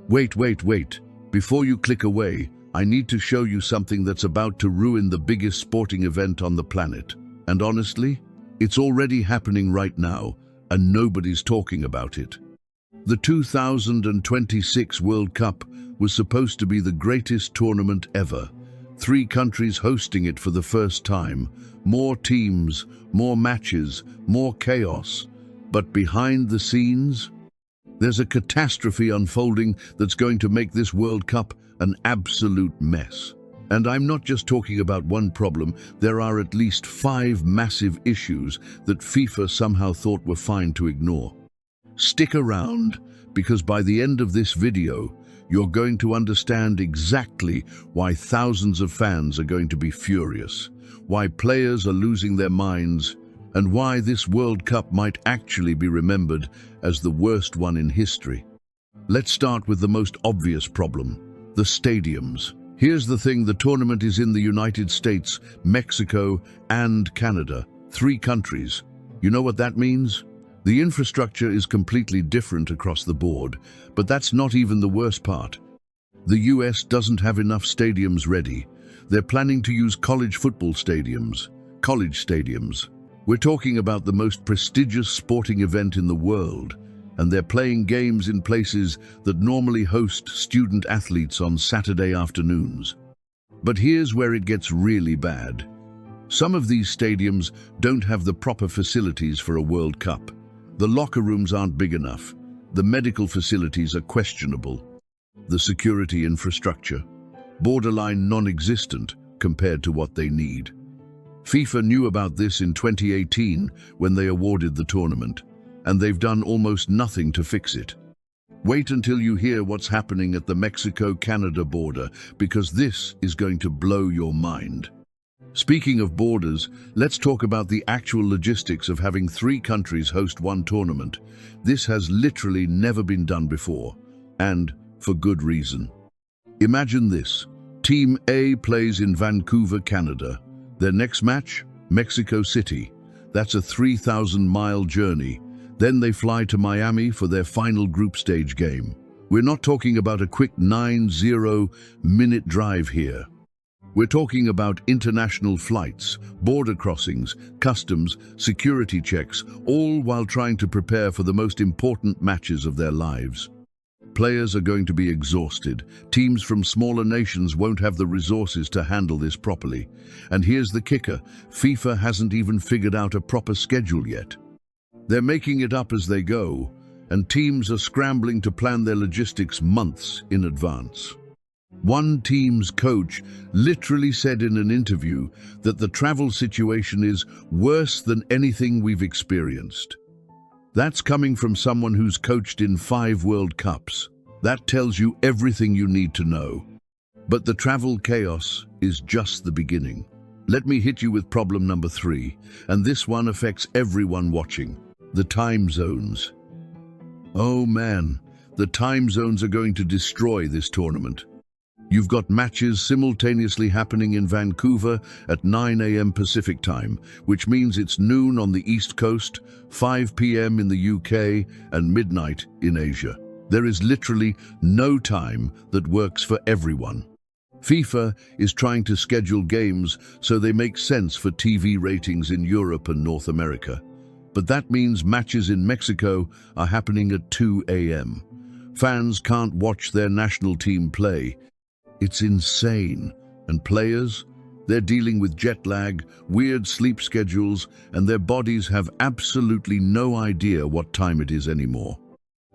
Wait. Before you click away, I need to show you something that's about to ruin the biggest sporting event on the planet. And honestly, it's already happening right now, and nobody's talking about it. The 2026 World Cup was supposed to be the greatest tournament ever. 3 countries hosting it for the first time. More teams, more matches, more chaos. But behind the scenes, there's a catastrophe unfolding that's going to make this World Cup an absolute mess. And I'm not just talking about one problem, there are at least 5 massive issues that FIFA somehow thought were fine to ignore. Stick around, because by the end of this video, you're going to understand exactly why thousands of fans are going to be furious, why players are losing their minds, and why this World Cup might actually be remembered as the worst one in history. Let's start with the most obvious problem, the stadiums. Here's the thing, the tournament is in the United States, Mexico, and Canada, 3 countries. You know what that means? The infrastructure is completely different across the board, but that's not even the worst part. The US doesn't have enough stadiums ready. They're planning to use college football stadiums, college stadiums. We're talking about the most prestigious sporting event in the world, and they're playing games in places that normally host student athletes on Saturday afternoons. But here's where it gets really bad. Some of these stadiums don't have the proper facilities for a World Cup. The locker rooms aren't big enough. The medical facilities are questionable. The security infrastructure, borderline non-existent compared to what they need. FIFA knew about this in 2018 when they awarded the tournament, and they've done almost nothing to fix it. Wait until you hear what's happening at the Mexico-Canada border, because this is going to blow your mind. Speaking of borders, let's talk about the actual logistics of having 3 countries host one tournament. This has literally never been done before, and for good reason. Imagine this. Team A plays in Vancouver, Canada. Their next match, Mexico City. That's a 3,000-mile journey. Then they fly to Miami for their final group stage game. We're not talking about a quick 90-minute drive here. We're talking about international flights, border crossings, customs, security checks, all while trying to prepare for the most important matches of their lives. Players are going to be exhausted. Teams from smaller nations won't have the resources to handle this properly. And here's the kicker, FIFA hasn't even figured out a proper schedule yet. They're making it up as they go, and teams are scrambling to plan their logistics months in advance. One team's coach literally said in an interview that the travel situation is worse than anything we've experienced. That's coming from someone who's coached in 5 World Cups. That tells you everything you need to know. But the travel chaos is just the beginning. Let me hit you with problem number 3, and this one affects everyone watching. The time zones. Oh man, the time zones are going to destroy this tournament. You've got matches simultaneously happening in Vancouver at 9 a.m. Pacific time, which means it's noon on the East Coast, 5 p.m. in the UK, and midnight in Asia. There is literally no time that works for everyone. FIFA is trying to schedule games so they make sense for TV ratings in Europe and North America. But that means matches in Mexico are happening at 2 a.m. Fans can't watch their national team play. It's insane. And players, they're dealing with jet lag, weird sleep schedules, and their bodies have absolutely no idea what time it is anymore.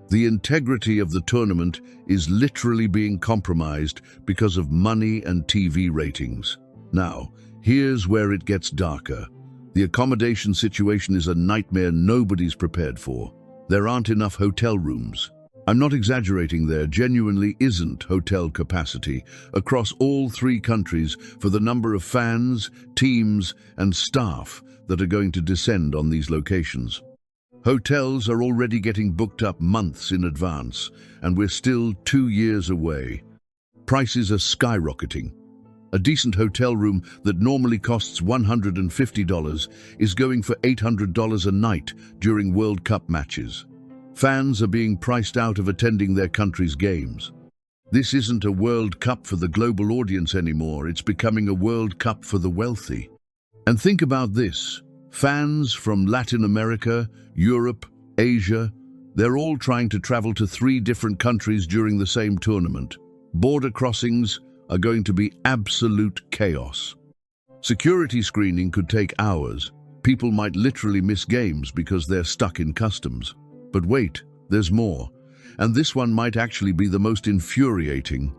The integrity of the tournament is literally being compromised because of money and TV ratings. Now, here's where it gets darker. The accommodation situation is a nightmare nobody's prepared for. There aren't enough hotel rooms. I'm not exaggerating, there genuinely isn't hotel capacity across all 3 countries for the number of fans, teams, and staff that are going to descend on these locations. Hotels are already getting booked up months in advance, and we're still 2 years away. Prices are skyrocketing. A decent hotel room that normally costs $150 is going for $800 a night during World Cup matches. Fans are being priced out of attending their country's games. This isn't a World Cup for the global audience anymore, it's becoming a World Cup for the wealthy. And think about this, fans from Latin America, Europe, Asia, they're all trying to travel to 3 different countries during the same tournament. Border crossings are going to be absolute chaos. Security screening could take hours. People might literally miss games because they're stuck in customs. But wait, there's more. And this one might actually be the most infuriating.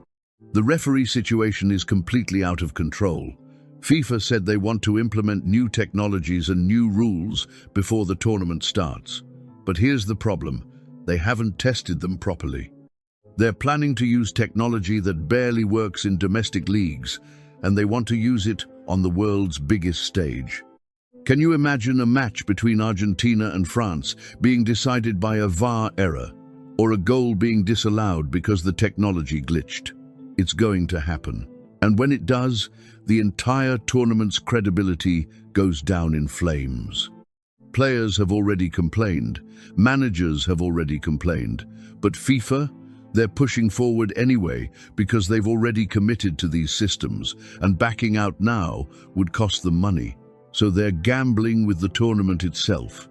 The referee situation is completely out of control. FIFA said they want to implement new technologies and new rules before the tournament starts. But here's the problem. They haven't tested them properly. They're planning to use technology that barely works in domestic leagues, and they want to use it on the world's biggest stage. Can you imagine a match between Argentina and France being decided by a VAR error, or a goal being disallowed because the technology glitched? It's going to happen. And when it does, the entire tournament's credibility goes down in flames. Players have already complained, managers have already complained, but FIFA, they're pushing forward anyway because they've already committed to these systems, and backing out now would cost them money. So they're gambling with the tournament itself.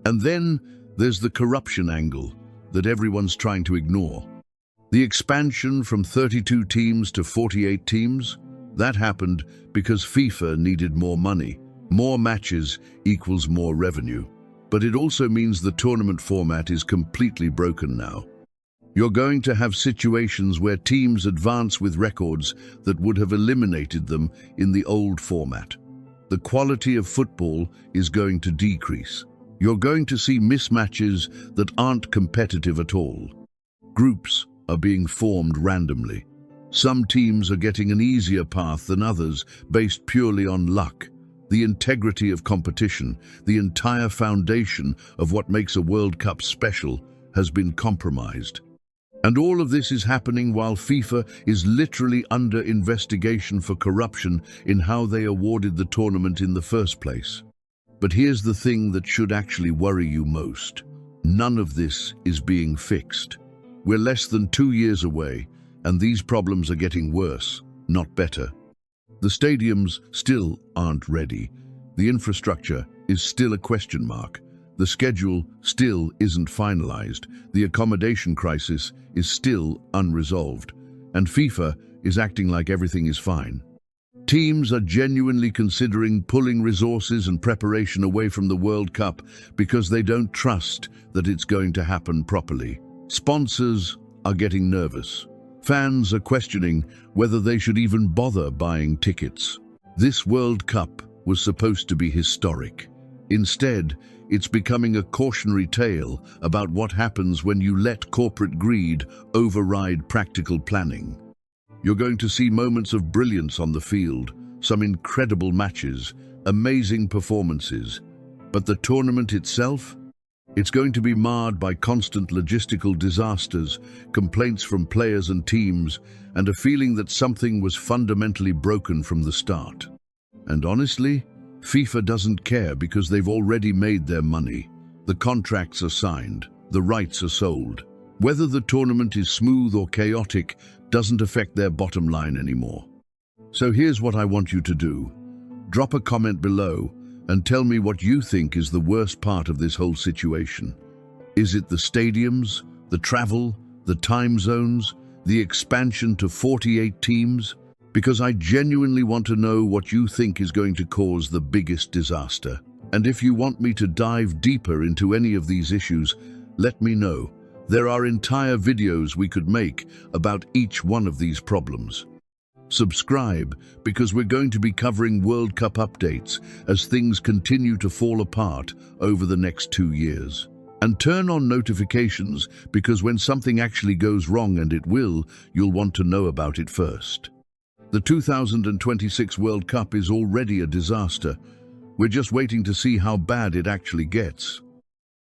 And then there's the corruption angle that everyone's trying to ignore. The expansion from 32 teams to 48 teams, that happened because FIFA needed more money. More matches equals more revenue. But it also means the tournament format is completely broken now. You're going to have situations where teams advance with records that would have eliminated them in the old format. The quality of football is going to decrease. You're going to see mismatches that aren't competitive at all. Groups are being formed randomly. Some teams are getting an easier path than others based purely on luck. The integrity of competition, the entire foundation of what makes a World Cup special, has been compromised. And all of this is happening while FIFA is literally under investigation for corruption in how they awarded the tournament in the first place. But here's the thing that should actually worry you most. None of this is being fixed. We're less than 2 years away, and these problems are getting worse, not better. The stadiums still aren't ready. The infrastructure is still a question mark. The schedule still isn't finalized. The accommodation crisis is still unresolved. And FIFA is acting like everything is fine. Teams are genuinely considering pulling resources and preparation away from the World Cup because they don't trust that it's going to happen properly. Sponsors are getting nervous. Fans are questioning whether they should even bother buying tickets. This World Cup was supposed to be historic. Instead, it's becoming a cautionary tale about what happens when you let corporate greed override practical planning. You're going to see moments of brilliance on the field, some incredible matches, amazing performances. But the tournament itself? It's going to be marred by constant logistical disasters, complaints from players and teams, and a feeling that something was fundamentally broken from the start. And honestly, FIFA doesn't care because they've already made their money. The contracts are signed, the rights are sold. Whether the tournament is smooth or chaotic doesn't affect their bottom line anymore. So here's what I want you to do. Drop a comment below and tell me what you think is the worst part of this whole situation. Is it the stadiums, the travel, the time zones, the expansion to 48 teams? Because I genuinely want to know what you think is going to cause the biggest disaster. And if you want me to dive deeper into any of these issues, let me know. There are entire videos we could make about each one of these problems. Subscribe, because we're going to be covering World Cup updates as things continue to fall apart over the next 2 years. And turn on notifications, because when something actually goes wrong, and it will, you'll want to know about it first. The 2026 World Cup is already a disaster. We're just waiting to see how bad it actually gets.